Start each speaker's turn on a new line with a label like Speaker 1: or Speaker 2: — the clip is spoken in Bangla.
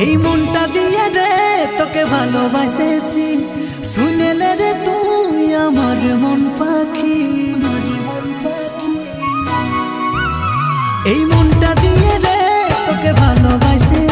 Speaker 1: এই মনটা দিয়ে রে তোকে ভালোবাসেছি, শুনেলে রে তুই আমার মন পাখি। এই মনটা দিয়ে রে তোকে ভালোবাসেছি।